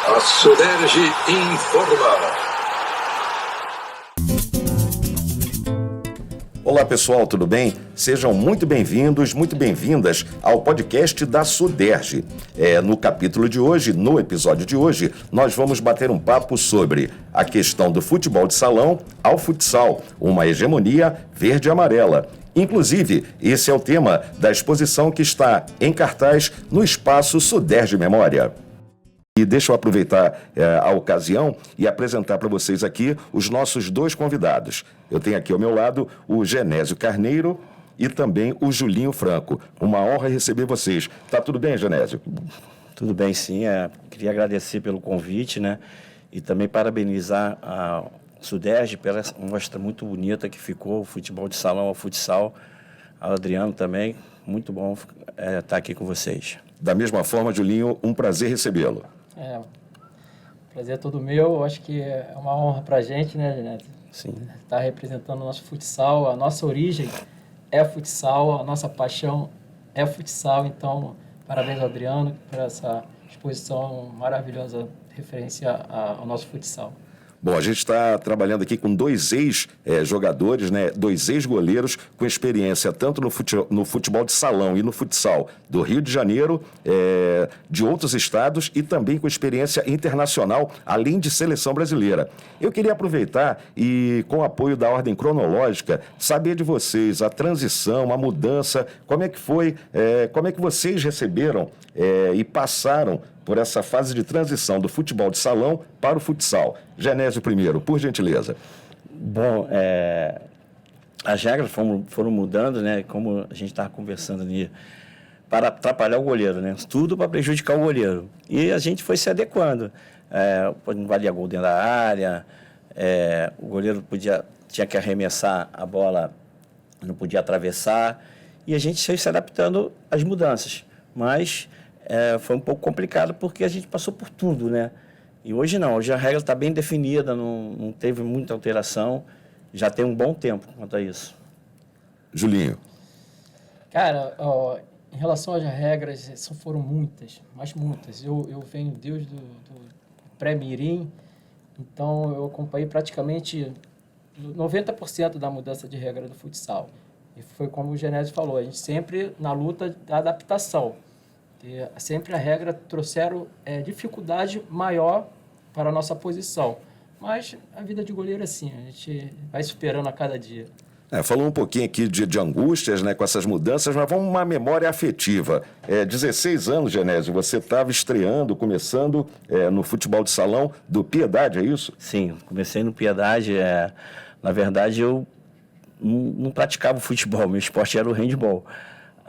A Suderge informa. Olá pessoal, tudo bem? Sejam muito bem-vindos, muito bem-vindas ao podcast da Suderge. No capítulo de hoje, no episódio de hoje, nós vamos bater um papo sobre a questão do futebol de salão ao futsal, uma hegemonia verde e amarela. Inclusive, esse é o tema da exposição que está em cartaz no Espaço Suderge Memória. E deixa eu aproveitar a ocasião e apresentar para vocês aqui os nossos dois convidados. Eu tenho aqui ao meu lado o Genésio Carneiro e também o Julinho Franco. Uma honra receber vocês. Tá tudo bem, Genésio? Tudo bem, sim. Queria agradecer pelo convite, né? E também parabenizar a Suderge pela mostra muito bonita que ficou, o futebol de salão ao futsal. Ao Adriano também, muito bom estar aqui com vocês. Da mesma forma, Julinho, um prazer recebê-lo. O prazer é todo meu. Eu acho que é uma honra para a gente, né, Genésio? Sim. Estar representando o nosso futsal. A nossa origem é futsal, a nossa paixão é futsal. Então, parabéns ao Adriano por essa exposição maravilhosa referência ao nosso futsal. Bom, a gente está trabalhando aqui com dois ex-jogadores, né? Dois ex-goleiros com experiência tanto no futebol de salão e no futsal do Rio de Janeiro, de outros estados e também com experiência internacional, além de seleção brasileira. Eu queria aproveitar e, com o apoio da ordem cronológica, saber de vocês a transição, a mudança, como é que foi, como é que vocês receberam e passaram por essa fase de transição do futebol de salão para o futsal. Genésio primeiro, por gentileza. Bom, as regras foram mudando, né? Como a gente estava conversando ali, para atrapalhar o goleiro, né? Tudo para prejudicar o goleiro. E a gente foi se adequando. Não valia gol dentro da área, o goleiro tinha que arremessar a bola, não podia atravessar, e a gente foi se adaptando às mudanças. Mas foi um pouco complicado porque a gente passou por tudo, né? E hoje não, hoje a regra está bem definida, não teve muita alteração, já tem um bom tempo quanto a isso. Julinho. Cara, em relação às regras, foram muitas, mas muitas. Eu venho desde do pré-mirim, então eu acompanhei praticamente 90% da mudança de regra do futsal. E foi como o Genésio falou, a gente sempre na luta da adaptação. E sempre a regra trouxeram dificuldade maior para a nossa posição. Mas a vida de goleiro é assim, a gente vai superando a cada dia. Falou um pouquinho aqui de angústias, né, com essas mudanças, mas vamos uma memória afetiva. 16 anos, Genésio, você estava estreando, começando no futebol de salão do Piedade, é isso? Sim, comecei no Piedade. Na verdade, eu não praticava o futebol, meu esporte era o handball.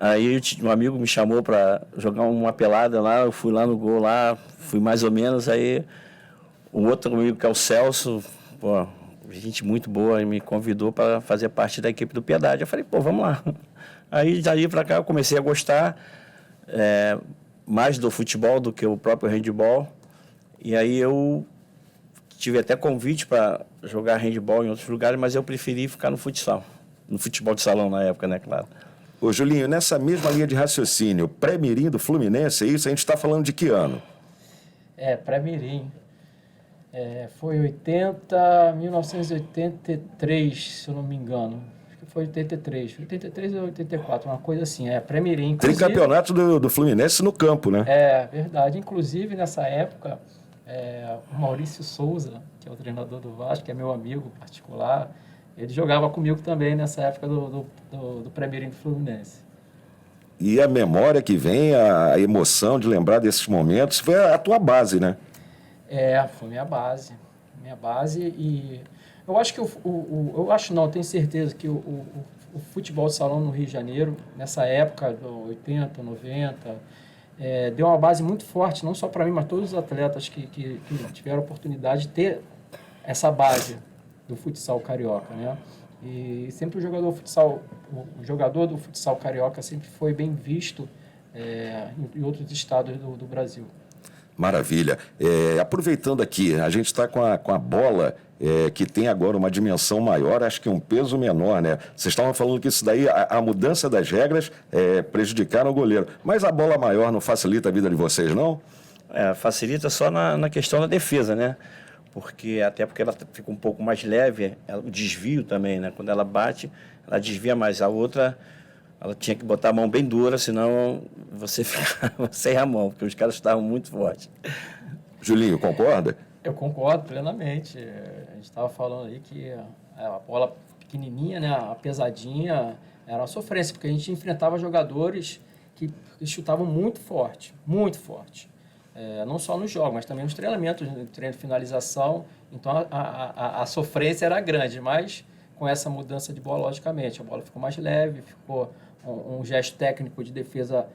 Aí um amigo me chamou para jogar uma pelada lá, eu fui lá no gol lá, fui mais ou menos, aí um outro amigo que é o Celso, gente muito boa, me convidou para fazer parte da equipe do Piedade. Eu falei, vamos lá. Aí daí para cá eu comecei a gostar mais do futebol do que o próprio handball, e aí eu tive até convite para jogar handball em outros lugares, mas eu preferi ficar no futsal, no futebol de salão na época, né, claro. Ô Julinho, nessa mesma linha de raciocínio, pré-mirim do Fluminense, é isso? A gente está falando de que ano? Pré-mirim. Foi 1983, se eu não me engano. Acho que foi 83. 83 ou 84, uma coisa assim. Pré-mirim. Tem campeonato do Fluminense no campo, né? Verdade. Inclusive, nessa época, o Maurício Souza, que é o treinador do Vasco, que é meu amigo particular, ele jogava comigo também nessa época do pré-mirim do Fluminense. E a memória que vem, a emoção de lembrar desses momentos, foi a tua base, né? Foi minha base. Minha base e... Eu acho que eu acho não, tenho certeza que o futebol de salão no Rio de Janeiro, nessa época, do 80, 90, deu uma base muito forte, não só para mim, mas todos os atletas que tiveram a oportunidade de ter essa base do futsal carioca, né? E sempre o jogador do futsal carioca sempre foi bem visto em outros estados do Brasil. Maravilha. Aproveitando aqui, a gente está com a bola que tem agora uma dimensão maior, acho que um peso menor, né? Vocês estavam falando que isso daí, a mudança das regras prejudicaram o goleiro. Mas a bola maior não facilita a vida de vocês, não? Facilita só na questão da defesa, né? Porque ela fica um pouco mais leve, o desvio também, né? Quando ela bate, ela desvia mais. A outra, ela tinha que botar a mão bem dura, senão você ficava sem a mão, porque os caras estavam muito fortes. Julinho, concorda? Eu concordo plenamente. A gente estava falando aí que a bola pequenininha, né, a pesadinha, era uma sofrência, porque a gente enfrentava jogadores que chutavam muito forte, muito forte. Não só nos jogos, mas também nos treinamentos, no treino de finalização. Então, a sofrência era grande, mas com essa mudança de bola, logicamente, a bola ficou mais leve, ficou um gesto técnico de defesa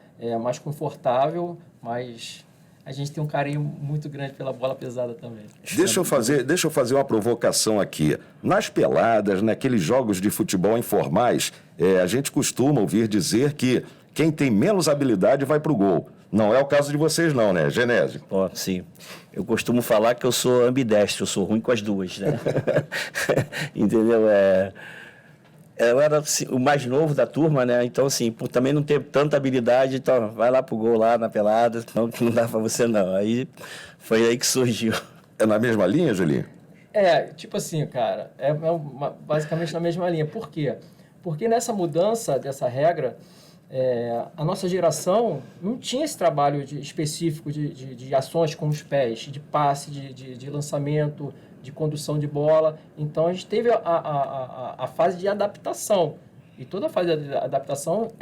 mais confortável, mas a gente tem um carinho muito grande pela bola pesada também. Deixa eu fazer uma provocação aqui. Nas peladas, naqueles jogos de futebol informais, a gente costuma ouvir dizer que quem tem menos habilidade vai para o gol. Não é o caso de vocês não, né, Genésio? Sim. Eu costumo falar que eu sou ambidestro, eu sou ruim com as duas, né? Entendeu? Eu era assim, o mais novo da turma, né? Então, assim, por também não ter tanta habilidade, então, vai lá pro gol lá na pelada, não, que não dá para você não. Aí, foi aí que surgiu. É na mesma linha, Julinho? Tipo assim, cara, basicamente na mesma linha. Por quê? Porque nessa mudança dessa regra, a nossa geração não tinha esse trabalho específico de ações com os pés, de passe, de lançamento, de condução de bola. Então, a gente teve a fase de adaptação. E toda fase de adaptação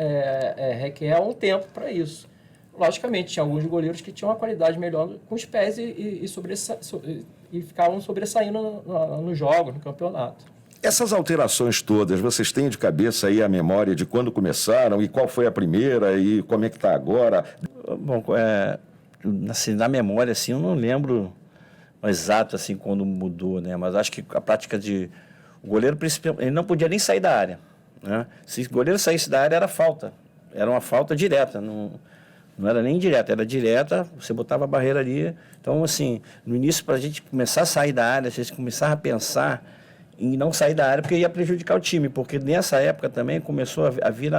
requer um tempo para isso. Logicamente, tinha alguns goleiros que tinham uma qualidade melhor com os pés e ficavam sobressaindo nos jogos, no campeonato. Essas alterações todas, vocês têm de cabeça aí a memória de quando começaram e qual foi a primeira e como é que está agora? Bom, assim, na memória, assim, eu não lembro exato assim quando mudou, né? Mas acho que a prática o goleiro principal, ele não podia nem sair da área, né? Se o goleiro saísse da área era falta, era uma falta direta, não era nem indireta, era direta, você botava a barreira ali. Então, assim, no início, para a gente começar a sair da área, a gente começava a pensar em não sair da área, porque ia prejudicar o time, porque nessa época também começou a vir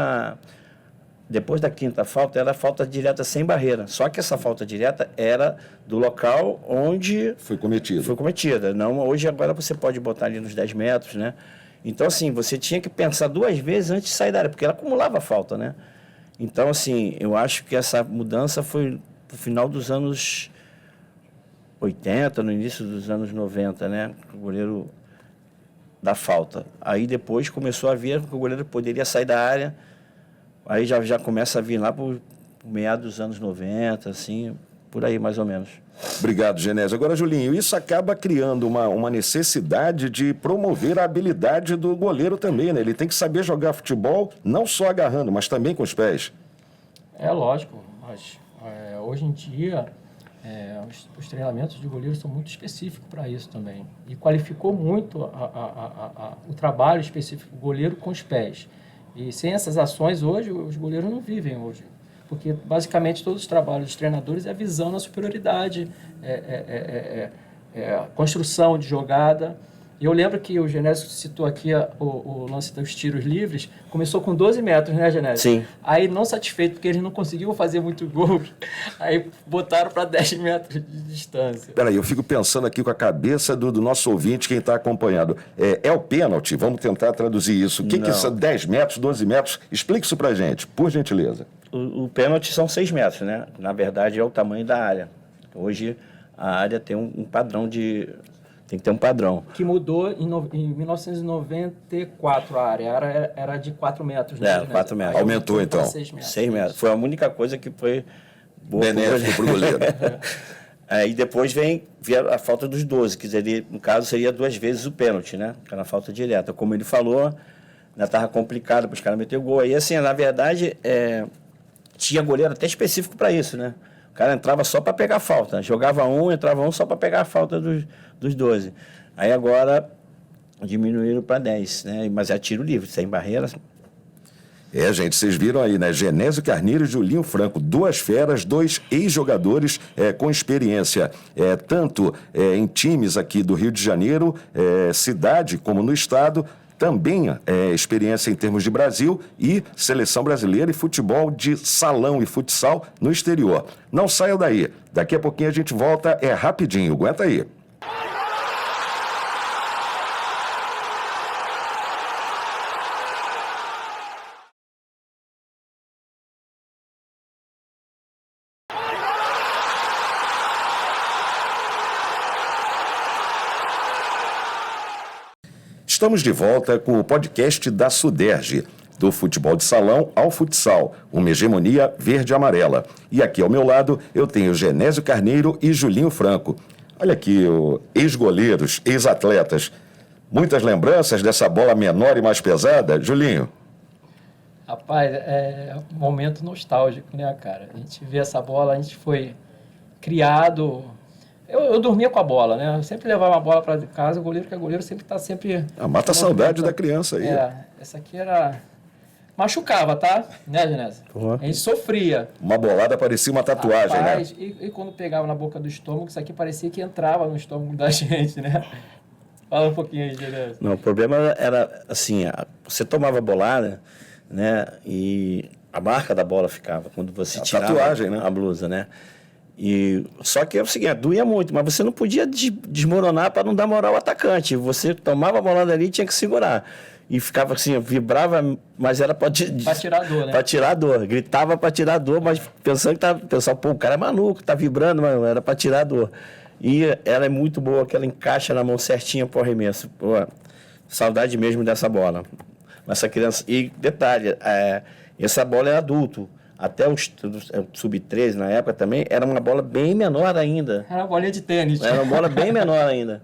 depois da quinta falta, era falta direta sem barreira. Só que essa falta direta era do local onde foi cometida. Não, hoje agora você pode botar ali nos 10 metros, né? Então, assim, você tinha que pensar 2 vezes antes de sair da área, porque ela acumulava falta, né? Então, assim, eu acho que essa mudança foi no final dos anos 80, no início dos anos 90, né? O goleiro da falta. Aí depois começou a vir que o goleiro poderia sair da área. Aí já começa a vir lá por meados dos anos 90, assim, por aí mais ou menos. Obrigado, Genésio. Agora, Julinho, isso acaba criando uma necessidade de promover a habilidade do goleiro também, né? Ele tem que saber jogar futebol, não só agarrando, mas também com os pés. Lógico, mas hoje em dia os treinamentos de goleiro são muito específicos para isso também. E qualificou muito o trabalho específico do goleiro com os pés. E sem essas ações hoje, os goleiros não vivem hoje. Porque basicamente todos os trabalhos dos treinadores é visando a superioridade, construção de jogada. E eu lembro que o Genésio citou aqui o lance dos tiros livres, começou com 12 metros, né, Genésio? Sim. Aí, não satisfeito, porque eles não conseguiam fazer muito gol, aí botaram para 10 metros de distância. Peraí, eu fico pensando aqui com a cabeça do nosso ouvinte, quem está acompanhando. É o pênalti? Vamos tentar traduzir isso. O que são 10 metros, 12 metros? Explique isso para gente, por gentileza. O pênalti são 6 metros, né? Na verdade, é o tamanho da área. Hoje, a área tem um padrão Tem que ter um padrão. Que mudou em 1994 a área. Era de 4 metros. Né? 4 metros. Aumentou, então. 6 metros. 6 metros. Foi a única coisa que foi boa benéfico para o goleiro. Aí depois vem a falta dos 12, que seria, no caso seria 2 vezes o pênalti, né? Que era a falta direta. Como ele falou, ainda estava complicado para os caras meter o gol. Aí, assim, na verdade, tinha goleiro até específico para isso, né? O cara entrava só para pegar a falta. Jogava entrava um só para pegar a falta dos 12. Aí agora diminuíram para 10, né? Mas é tiro livre, sem barreiras. Gente, vocês viram aí, né? Genésio Carneiro e Julinho Franco, 2 feras, 2 ex-jogadores com experiência, tanto em times aqui do Rio de Janeiro, cidade, como no estado. também experiência em termos de Brasil e seleção brasileira e futebol de salão e futsal no exterior. Não saia daí, daqui a pouquinho a gente volta, é rapidinho, aguenta aí. Estamos de volta com o podcast da Suderge, do futebol de salão ao futsal, uma hegemonia verde e amarela. E aqui ao meu lado eu tenho Genésio Carneiro e Julinho Franco. Olha aqui, ex-goleiros, ex-atletas. Muitas lembranças dessa bola menor e mais pesada, Julinho? Rapaz, é um momento nostálgico, né, cara? A gente vê essa bola, a gente foi criado... Eu dormia com a bola, né? Eu sempre levava a bola para casa, o goleiro, que é goleiro, sempre está sempre... Mata a saudade da criança aí. Essa aqui era... Machucava, tá? Né, Genésio? Uhum. A gente sofria. Uma bolada parecia uma tatuagem, rapaz, né? E quando pegava na boca do estômago, isso aqui parecia que entrava no estômago da gente, né? Fala um pouquinho aí, Genésio. Não, o problema era assim, você tomava bolada, né? E a marca da bola ficava quando você tirava tatuagem, né? A blusa, né? E só que é o seguinte, doía muito, mas você não podia desmoronar para não dar moral ao atacante. Você tomava a bolada ali e tinha que segurar. E ficava assim, vibrava, mas era para tirar a dor, né? Para tirar a dor. Gritava para tirar a dor, mas pensando que pensava, pô, o cara é maluco, tá vibrando, mas era para tirar a dor. E ela é muito boa, que ela encaixa na mão certinha pro arremesso. Pô, saudade mesmo dessa bola. Essa criança. E detalhe, essa bola é adulto. Até o sub-13 na época também, era uma bola bem menor ainda. Era uma bolinha de tênis. Era uma bola bem menor ainda.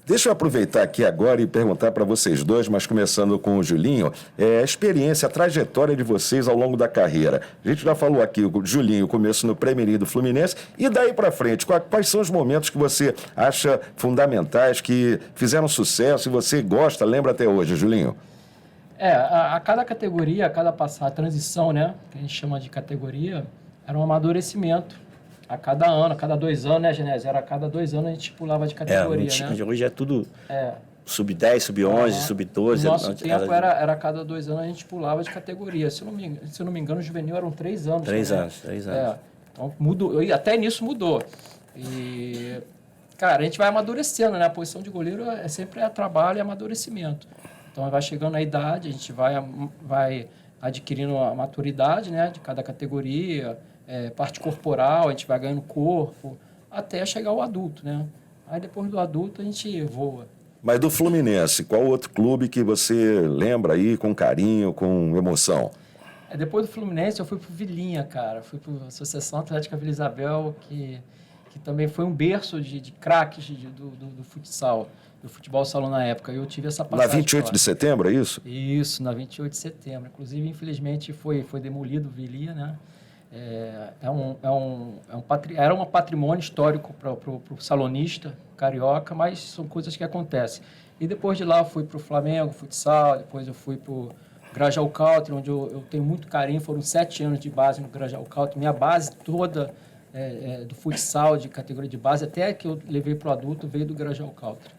Deixa eu aproveitar aqui agora e perguntar para vocês dois, mas começando com o Julinho, a experiência, a trajetória de vocês ao longo da carreira. A gente já falou aqui, o Julinho, começo no Pré-Mirim do Fluminense, e daí para frente, quais são os momentos que você acha fundamentais, que fizeram sucesso e você gosta, lembra até hoje, Julinho? A cada categoria, a cada passar, a transição, né, que a gente chama de categoria, era um amadurecimento. A cada ano, a cada 2 anos, né, Genésio? Era a cada 2 anos a gente pulava de categoria, né? Hoje é tudo sub-10, sub-11, sub-12. No nosso tempo era a cada 2 anos a gente pulava de categoria. Se eu não me engano, o juvenil eram 3 anos. 3 anos. Então, mudou, até nisso mudou. E, cara, a gente vai amadurecendo, né? A posição de goleiro sempre trabalho e amadurecimento. Então, vai chegando a idade, a gente vai adquirindo a maturidade, né, de cada categoria, parte corporal, a gente vai ganhando corpo, até chegar ao adulto, né? Aí, depois do adulto, a gente voa. Mas do Fluminense, qual outro clube que você lembra aí com carinho, com emoção? Depois do Fluminense, eu fui pro Vilinha, cara. Fui pro Associação Atlética Vila Isabel, que também foi um berço de craques do futsal. Do futebol salão na época. Eu tive essa passagem. Na 28 de setembro, é isso? Isso, na 28 de setembro. Inclusive, infelizmente, foi demolido o Vilia, né? Era um patrimônio histórico para o salonista carioca, mas são coisas que acontecem. E depois de lá, eu fui para o Flamengo, futsal, depois eu fui para o Grajaú Country, onde eu tenho muito carinho. Foram 7 anos de base no Grajaú Country. Minha base toda do futsal, de categoria de base, até que eu levei para o adulto, veio do Grajaú Country.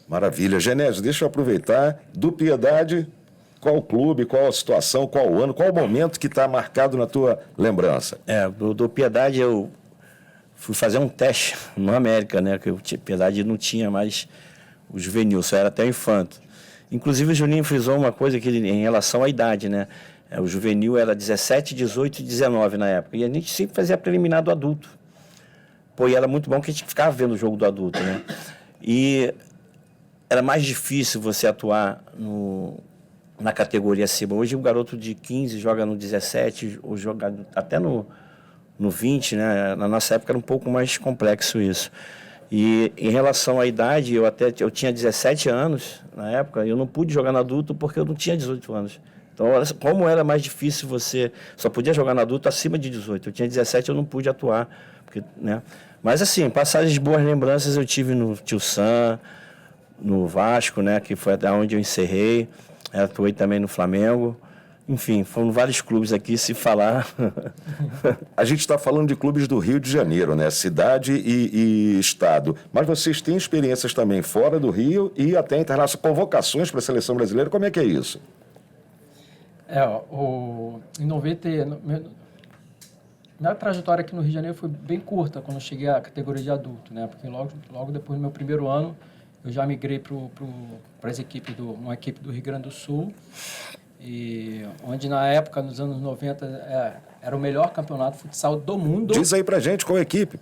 Maravilha. Genésio, deixa eu aproveitar. Do Piedade, qual o clube, qual a situação, qual o ano, qual o momento que está marcado na tua lembrança? Do Piedade eu fui fazer um teste no América, né? Que o Piedade não tinha mais o juvenil, só era até o infanto. Inclusive o Juninho frisou uma coisa que em relação à idade, né? O juvenil era 17, 18 e 19 na época. E a gente sempre fazia preliminar do adulto. Pô, e era muito bom que a gente ficava vendo o jogo do adulto, né? E era mais difícil você atuar na categoria acima. Hoje o garoto de 15 joga no 17, ou joga até no 20, né? Na nossa época era um pouco mais complexo isso. E em relação à idade, eu tinha 17 anos na época, e eu não pude jogar no adulto porque eu não tinha 18 anos. Então, como era mais difícil, você só podia jogar no adulto acima de 18. Eu tinha 17, eu não pude atuar. Porque, né? Mas assim, passagens boas lembranças eu tive no Tio Sam, no Vasco, né, que foi até onde eu encerrei, atuei também no Flamengo. Enfim, foram vários clubes aqui, se falar. A gente está falando de clubes do Rio de Janeiro, né? Cidade e estado. Mas vocês têm experiências também fora do Rio e até internacional, convocações para a seleção brasileira. Como é que é isso? Em 90, minha trajetória aqui no Rio de Janeiro foi bem curta quando eu cheguei à categoria de adulto, né? Porque logo depois do meu primeiro ano, eu já migrei para uma equipe do Rio Grande do Sul, e onde na época, nos anos 90, era o melhor campeonato de futsal do mundo. Diz aí pra gente qual é a equipe.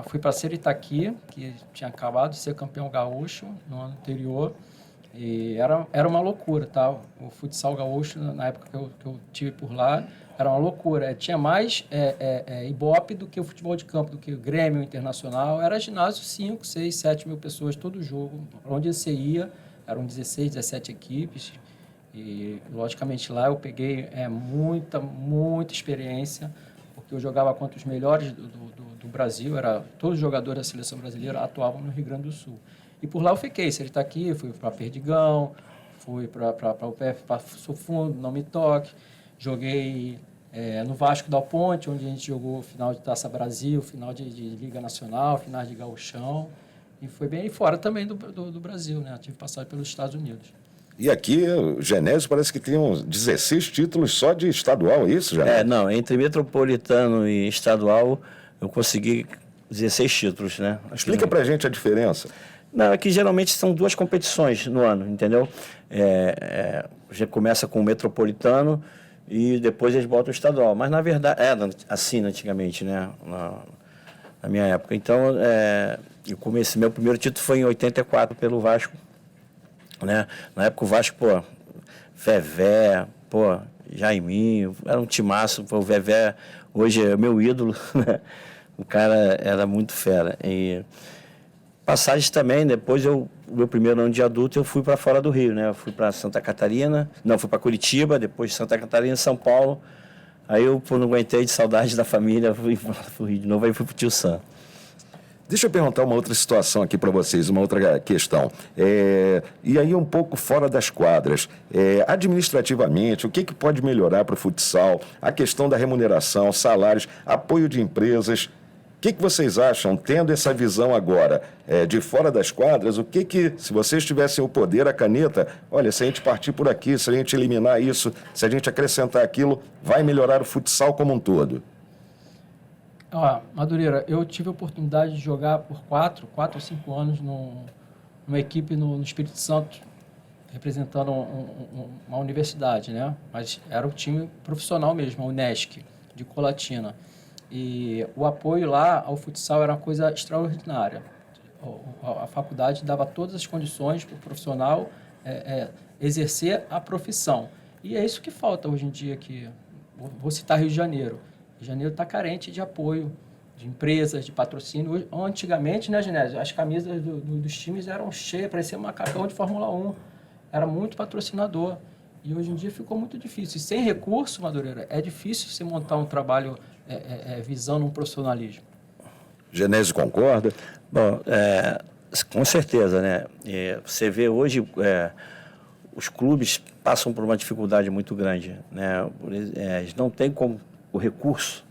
Fui para Seritaqui, que tinha acabado de ser campeão gaúcho no ano anterior, e era uma loucura, tá? O futsal gaúcho, na época que eu tive por lá, era uma loucura. Tinha mais Ibope do que o futebol de campo, do que o Grêmio Internacional. Era ginásio 5, 6, 7 mil pessoas todo jogo. Onde você ia, eram 16, 17 equipes. E, logicamente, lá eu peguei muita experiência, porque eu jogava contra os melhores do Brasil. Todos os jogadores da seleção brasileira atuavam no Rio Grande do Sul. E por lá eu fiquei. Se ele está aqui, fui para Perdigão, fui para o PF Passo Fundo, Não Me Toque. Joguei no Vasco da Ponte, onde a gente jogou final de Taça Brasil, final de Liga Nacional, final de Gauchão. E foi bem fora também do Brasil, né? Eu tive passagem pelos Estados Unidos. E aqui, o Genésio parece que tem uns 16 títulos só de estadual, é isso, já? Não, entre metropolitano e estadual, eu consegui 16 títulos, né? Explica pra gente a diferença. Não, é que geralmente são 2 competições no ano, entendeu? Já começa com o metropolitano e depois eles botam o estadual. Mas, na verdade, assim antigamente, né? Na minha época. Então, meu primeiro título foi em 84 pelo Vasco. Né? Na época o Vasco, Vevé, Jaiminho, era um timaço. O Vevé hoje é meu ídolo, né? O cara era muito fera. E passagens também, depois meu primeiro ano de adulto, eu fui para fora do Rio, né? Eu fui para Santa Catarina, fui para Curitiba, depois Santa Catarina, São Paulo. Aí eu não aguentei de saudade da família, fui para o Rio de novo, aí fui para o Tio Sam. Deixa eu perguntar uma outra situação aqui para vocês, uma outra questão. E aí um pouco fora das quadras, administrativamente, o que pode melhorar para o futsal? A questão da remuneração, salários, apoio de empresas. O que vocês acham, tendo essa visão agora de fora das quadras, se vocês tivessem o poder, a caneta, olha, se a gente partir por aqui, se a gente eliminar isso, se a gente acrescentar aquilo, vai melhorar o futsal como um todo? Madureira, eu tive a oportunidade de jogar por 4 ou 5 anos numa equipe no Espírito Santo, representando uma universidade, né? Mas era o time profissional mesmo, a Unesc, de Colatina. E o apoio lá ao futsal era uma coisa extraordinária. A faculdade dava todas as condições para o profissional exercer a profissão. E é isso que falta hoje em dia aqui. Vou citar Rio de Janeiro. Rio de Janeiro está carente de apoio, de empresas, de patrocínio. Antigamente, né, Genésio, as camisas dos times eram cheias, parecia um macacão de Fórmula 1. Era muito patrocinador. E hoje em dia ficou muito difícil. E sem recurso, Madureira, é difícil você montar um trabalho visando um profissionalismo. Genésio concorda? Bom, com certeza, né? Você vê hoje, os clubes passam por uma dificuldade muito grande, né? Eles não têm o recurso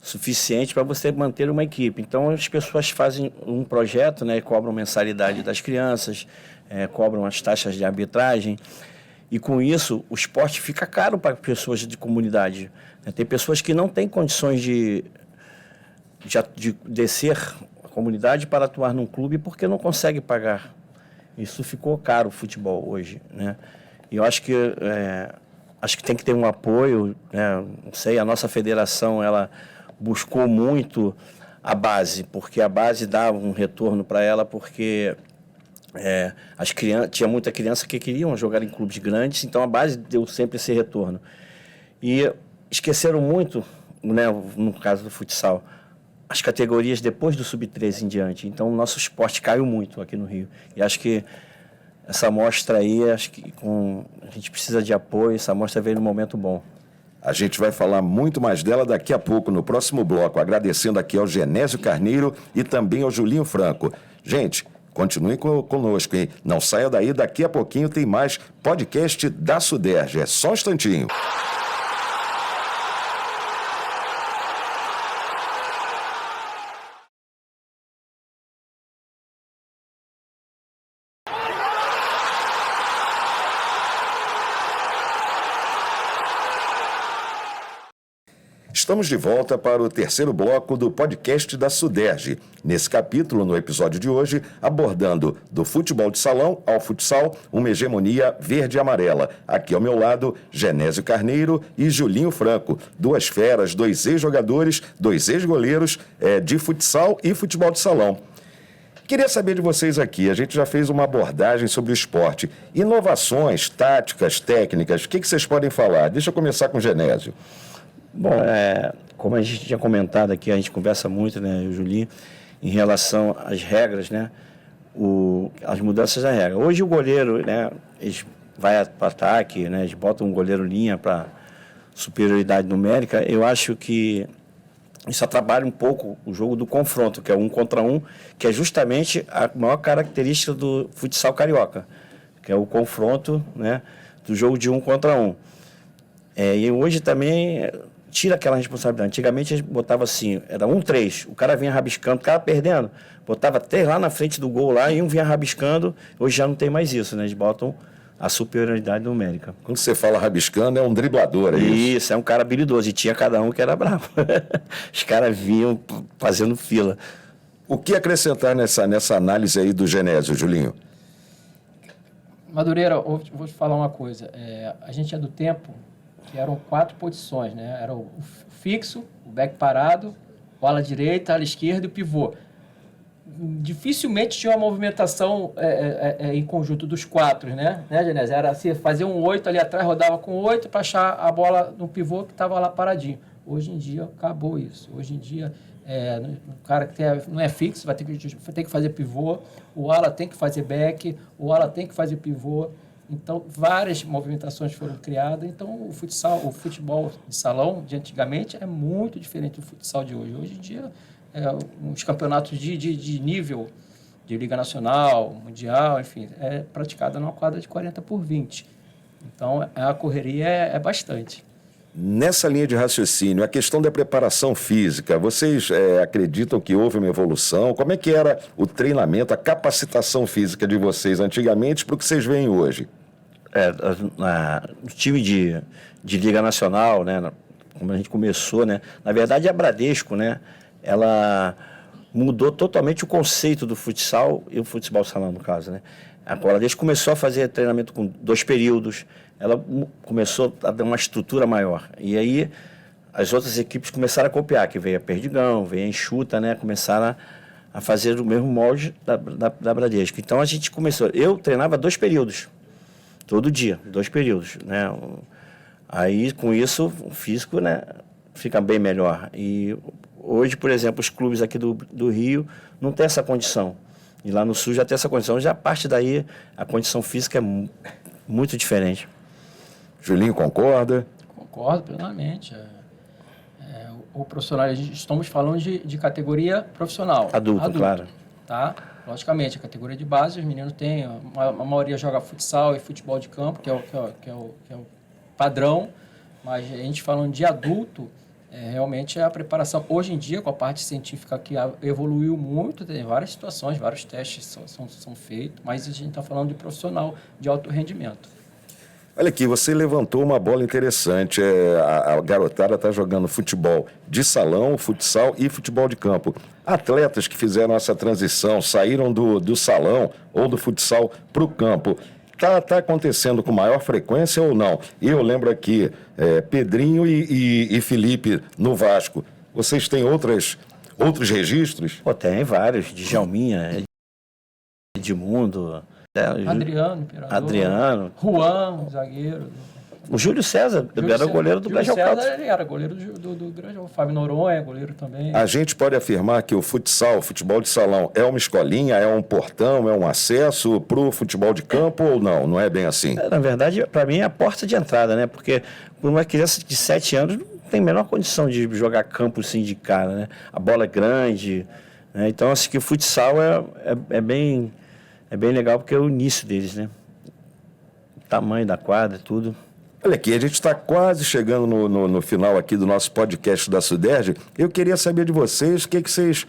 suficiente para você manter uma equipe. Então, as pessoas fazem um projeto, né? Cobram mensalidade das crianças, cobram as taxas de arbitragem. E, com isso, o esporte fica caro para pessoas de comunidade. Tem pessoas que não têm condições de descer a comunidade para atuar num clube porque não consegue pagar. Isso ficou caro o futebol hoje, né? E eu acho que tem que ter um apoio, né? Não sei, a nossa federação ela buscou muito a base, porque a base dava um retorno para ela, porque tinha muita criança que queriam jogar em clubes grandes, então a base deu sempre esse retorno. E esqueceram muito, né, no caso do futsal, as categorias depois do Sub-13 em diante. Então o nosso esporte caiu muito aqui no Rio. E acho que essa amostra aí, acho que a gente precisa de apoio, essa amostra veio num momento bom. A gente vai falar muito mais dela daqui a pouco, no próximo bloco, agradecendo aqui ao Genésio Carneiro e também ao Julinho Franco. Gente, Continue conosco, hein? Não saia daí, daqui a pouquinho tem mais podcast da Suderj. É só um instantinho. Estamos de volta para o terceiro bloco do podcast da Suderj. Nesse capítulo, no episódio de hoje, abordando do futebol de salão ao futsal, uma hegemonia verde e amarela. Aqui ao meu lado, Genésio Carneiro e Julinho Franco. Duas feras, dois ex-jogadores, dois ex-goleiros de futsal e futebol de salão. Queria saber de vocês aqui, a gente já fez uma abordagem sobre o esporte. Inovações, táticas, técnicas, o que vocês podem falar? Deixa eu começar com o Genésio. Bom, como a gente tinha comentado aqui, a gente conversa muito, né, eu e o Julinho, em relação às regras, né, as mudanças da regra. Hoje o goleiro, né, eles vai para ataque, né, eles botam um goleiro linha para superioridade numérica. Eu acho que isso atrapalha um pouco o jogo do confronto, que é 1 contra 1, que é justamente a maior característica do futsal carioca, que é o confronto, né, do jogo de 1 contra 1. E hoje também tira aquela responsabilidade. Antigamente a gente botava assim, era 1-3, o cara vinha rabiscando, o cara perdendo, botava 3 lá na frente do gol lá e um vinha rabiscando. Hoje já não tem mais isso, né? Eles botam a superioridade numérica. Quando você fala rabiscando, é um driblador, é isso? Isso, é um cara habilidoso, e tinha cada um que era bravo. Os caras vinham fazendo fila. O que acrescentar nessa análise aí do Genésio, Julinho? Madureira, eu vou te falar uma coisa. A gente é do tempo que eram 4 posições, né? Era o fixo, o back parado, o ala direita, ala esquerda e o pivô. Dificilmente tinha uma movimentação em conjunto dos 4, né, Genésio? Era assim, fazia um 8 ali atrás, rodava com 8 para achar a bola no pivô que estava lá paradinho. Hoje em dia acabou isso. Hoje em dia o cara que não é fixo vai ter que fazer pivô, o ala tem que fazer back, o ala tem que fazer pivô. Então, várias movimentações foram criadas. Então, o futebol de salão de antigamente é muito diferente do futsal de hoje. Hoje em dia, os campeonatos de nível de Liga Nacional, Mundial, enfim, é praticada numa quadra de 40x20. Então, a correria é bastante. Nessa linha de raciocínio, a questão da preparação física, vocês acreditam que houve uma evolução? Como é que era o treinamento, a capacitação física de vocês antigamente para o que vocês veem hoje? O time de Liga Nacional, né, como a gente começou, né, na verdade a Bradesco, né, ela mudou totalmente o conceito do futsal e o futebol salão, no caso, né. A Bradesco começou a fazer treinamento com 2 períodos, ela começou a dar uma estrutura maior. E aí as outras equipes começaram a copiar, que veio a Perdigão, veio a Enxuta, né, começaram a fazer o mesmo molde da Bradesco. Então a gente começou, eu treinava 2 períodos. Todo dia, 2 períodos, né? Aí, com isso, o físico, né, fica bem melhor. E hoje, por exemplo, os clubes aqui do Rio não têm essa condição. E lá no Sul já tem essa condição. Já a partir daí, a condição física é muito diferente. Julinho, concorda? Concordo plenamente. O profissional, estamos falando de categoria profissional. Adulto, claro. Tá? Logicamente, a categoria de base, os meninos têm, a maioria joga futsal e futebol de campo, que é o padrão, mas a gente falando de adulto, realmente a preparação, hoje em dia, com a parte científica que evoluiu muito, tem várias situações, vários testes são feitos, mas a gente está falando de profissional de alto rendimento. Olha aqui, você levantou uma bola interessante. A garotada está jogando futebol de salão, futsal e futebol de campo. Atletas que fizeram essa transição, saíram do salão ou do futsal para o campo. Está acontecendo com maior frequência ou não? Eu lembro aqui, Pedrinho e Felipe no Vasco. Vocês têm outros registros? Pô, tem vários, Djalminha, Edmundo... Adriano. Juan, zagueiro. O Júlio César, era o goleiro do Grande Alcântara. Ele era goleiro do Grande Alcântara. Fábio Noronha, goleiro também. A gente pode afirmar que o futebol de salão, é uma escolinha, é um portão, é um acesso para o futebol de campo ou não? Não é bem assim? Na verdade, para mim é a porta de entrada, né? Porque uma criança de 7 anos não tem a menor condição de jogar campo assim de cara, né? A bola é grande, né? Então, acho que o futsal é bem é bem legal porque é o início deles, né? O tamanho da quadra, tudo. Olha aqui, a gente está quase chegando no final aqui do nosso podcast da Suderj. Eu queria saber de vocês o que vocês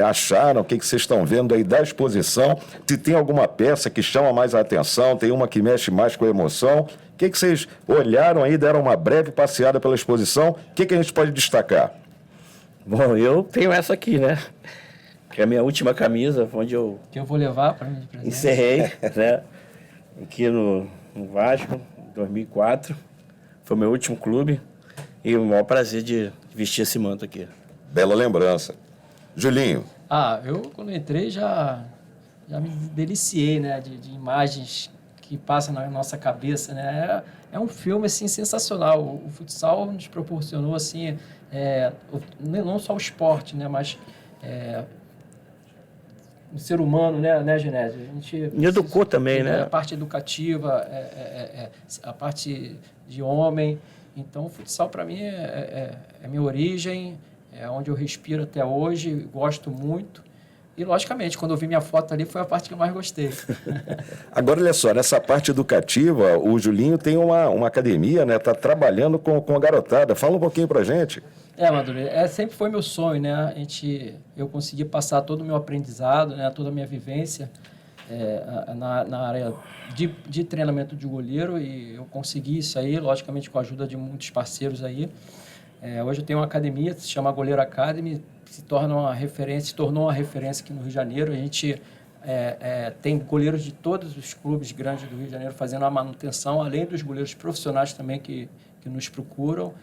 acharam, o que vocês estão vendo aí da exposição, se tem alguma peça que chama mais a atenção, tem uma que mexe mais com a emoção. O que vocês olharam aí, deram uma breve passeada pela exposição, o que a gente pode destacar? Bom, eu tenho essa aqui, né? Que é a minha última camisa, onde eu Que eu vou levar para mim de presente. encerrei, né? Aqui no Vasco, em 2004. Foi o meu último clube e o maior prazer de vestir esse manto aqui. Bela lembrança. Julinho. Eu quando entrei já me deliciei, né, de imagens que passam na nossa cabeça, né? É um filme assim sensacional. O futsal nos proporcionou assim, não só o esporte, né, mas o ser humano, né, Genésio? A gente E educou também, né? A parte educativa, a parte de homem. Então, o futsal, para mim, é minha origem, é onde eu respiro até hoje, gosto muito. E, logicamente, quando eu vi minha foto ali, foi a parte que eu mais gostei. Agora, olha só, nessa parte educativa, o Julinho tem uma academia, né? Está trabalhando com a garotada. Fala um pouquinho pra gente. Madureira, sempre foi meu sonho, né? Eu consegui passar todo o meu aprendizado, né? Toda a minha vivência na área de treinamento de goleiro, e eu consegui isso aí, logicamente com a ajuda de muitos parceiros aí. Hoje eu tenho uma academia, se chama Goleiro Academy, se tornou uma referência aqui no Rio de Janeiro. A gente tem goleiros de todos os clubes grandes do Rio de Janeiro fazendo a manutenção, além dos goleiros profissionais também que nos procuram.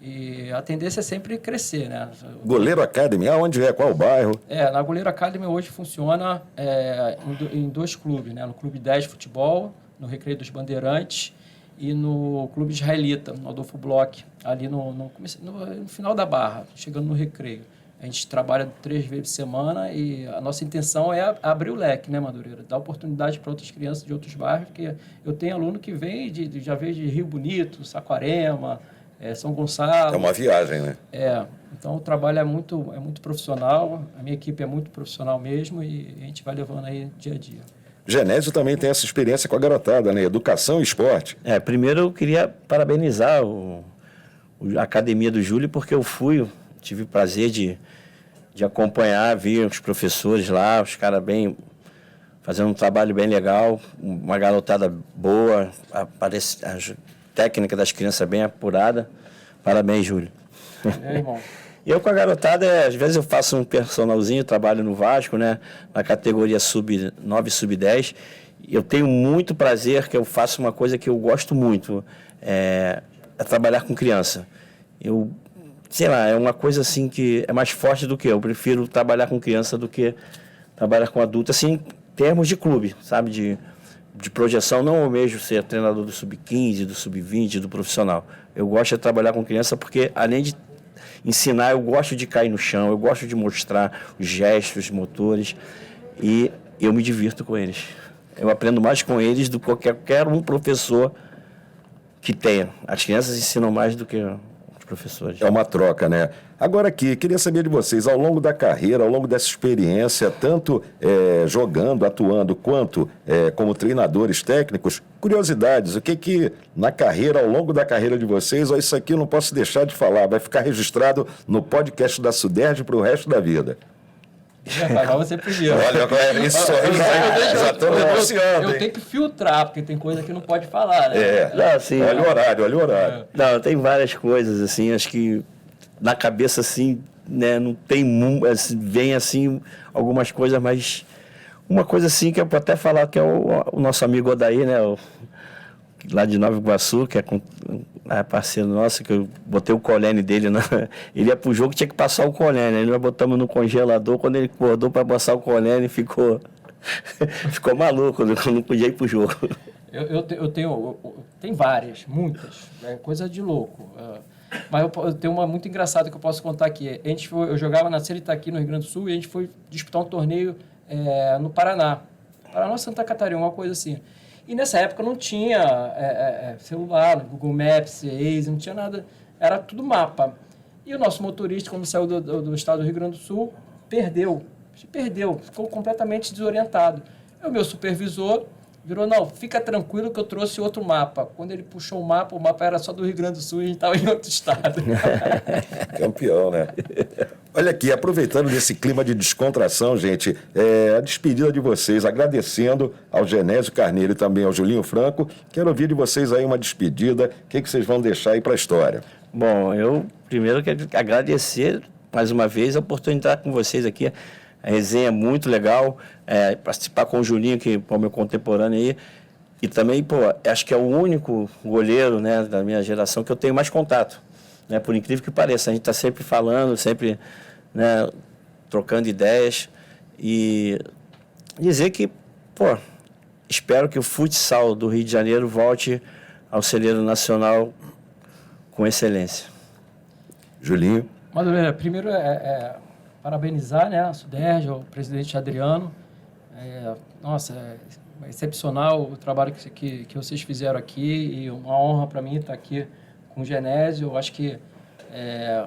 E a tendência é sempre crescer, né? Goleiro Academy, aonde é? Qual o bairro? Na Goleiro Academy hoje funciona em 2 clubes, né? No Clube 10 Futebol, no Recreio dos Bandeirantes, e no Clube Israelita, no Adolfo Bloch, ali no final da Barra, chegando no Recreio. A gente trabalha 3 vezes por semana e a nossa intenção é abrir o leque, né, Madureira? Dar oportunidade para outras crianças de outros bairros, porque eu tenho aluno que já veio de Rio Bonito, Saquarema, São Gonçalo. É uma viagem, né? Então o trabalho é muito profissional, a minha equipe é muito profissional mesmo e a gente vai levando aí dia a dia. Genésio também tem essa experiência com a garotada, né? Educação e esporte. Primeiro eu queria parabenizar a Academia do Júlio, porque eu tive o prazer de acompanhar, ver os professores lá, os caras fazendo um trabalho bem legal, uma garotada boa, a técnica das crianças bem apurada. Parabéns, Júlio. Irmão. E eu com a garotada, às vezes eu faço um personalzinho, trabalho no Vasco, né, na categoria sub-9 e sub-10. Eu tenho muito prazer, que eu faço uma coisa que eu gosto muito, é trabalhar com criança. Sei lá, é uma coisa assim que é mais forte do que eu. Prefiro trabalhar com criança do que trabalhar com adulto, assim, em termos de clube, sabe, de projeção. Não almejo ser treinador do sub-15, do sub-20, do profissional. Eu gosto de trabalhar com criança porque, além de ensinar, eu gosto de cair no chão, eu gosto de mostrar os gestos, os motores, e eu me divirto com eles. Eu aprendo mais com eles do que qualquer um professor que tenha. As crianças ensinam mais do que os professores. É uma troca, né? Agora aqui, queria saber de vocês, ao longo da carreira, ao longo dessa experiência, tanto jogando, atuando, quanto como treinadores técnicos, curiosidades, o que na carreira, ao longo da carreira de vocês, isso aqui eu não posso deixar de falar, vai ficar registrado no podcast da Suderj para o resto da vida. Vai você primeiro. Olha, isso já estou negociando. Eu tenho que filtrar, porque tem coisa que não pode falar, né? Não, assim, olha o horário. Não, tem várias coisas, assim, acho que na cabeça, assim, né, não tem assim, vem, assim, algumas coisas, mas uma coisa, assim, que eu vou até falar, que é o nosso amigo Odair, né, lá de Nova Iguaçu, que é parceiro nosso, que eu botei o colene dele, ele ia pro jogo, tinha que passar o colene, aí nós botamos no congelador, quando ele acordou para passar o colene, ficou maluco, não podia ir pro jogo. Eu tenho várias, muitas, coisa de louco. Mas eu tenho uma muito engraçada que eu posso contar aqui. Eu jogava na Série Itaqui, no Rio Grande do Sul, e a gente foi disputar um torneio no Paraná, Santa Catarina, uma coisa assim. E nessa época não tinha celular, Google Maps, Waze, não tinha nada, era tudo mapa. E o nosso motorista, quando saiu do estado do Rio Grande do Sul, perdeu, ficou completamente desorientado. Aí o meu supervisor virou, não, fica tranquilo que eu trouxe outro mapa. Quando ele puxou o mapa era só do Rio Grande do Sul e a gente estava em outro estado. Campeão, né? Olha aqui, aproveitando desse clima de descontração, gente, a despedida de vocês, agradecendo ao Genésio Carneiro e também ao Julinho Franco. Quero ouvir de vocês aí uma despedida. O que vocês vão deixar aí para a história? Bom, eu primeiro quero agradecer mais uma vez a oportunidade de estar com vocês aqui. A resenha é muito legal, participar com o Julinho, que é o meu contemporâneo aí, e também, acho que é o único goleiro, né, da minha geração que eu tenho mais contato, né, por incrível que pareça. A gente está sempre falando, sempre, né, trocando ideias, e dizer que, espero que o futsal do Rio de Janeiro volte ao celeiro nacional com excelência. Julinho. Madureira, primeiro parabenizar, né, a SUDERJ, o presidente Adriano. Nossa, é excepcional o trabalho que vocês fizeram aqui e uma honra para mim estar aqui com o Genésio. Eu acho que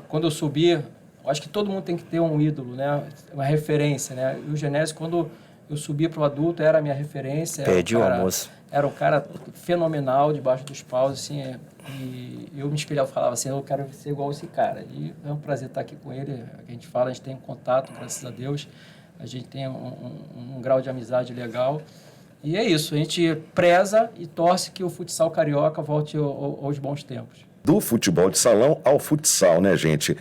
quando eu subi, eu acho que todo mundo tem que ter um ídolo, né, uma referência, né? E o Genésio, quando eu subi para o adulto, era a minha referência. Perdi o almoço. Era um cara fenomenal debaixo dos paus, assim, e eu me espelhava, falava assim, eu quero ser igual esse cara. E é um prazer estar aqui com ele. A gente fala, a gente tem um contato, graças a Deus. A gente tem um grau de amizade legal. E é isso, a gente preza e torce que o futsal carioca volte aos bons tempos. Do futebol de salão ao futsal, né, gente?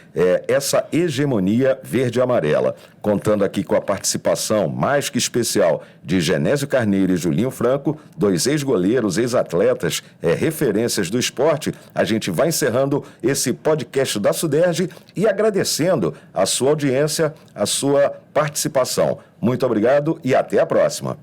Essa hegemonia verde e amarela. Contando aqui com a participação mais que especial de Genésio Carneiro e Julinho Franco, 2 ex-goleiros, ex-atletas, referências do esporte, a gente vai encerrando esse podcast da SUDERJ e agradecendo a sua audiência, a sua participação. Muito obrigado e até a próxima.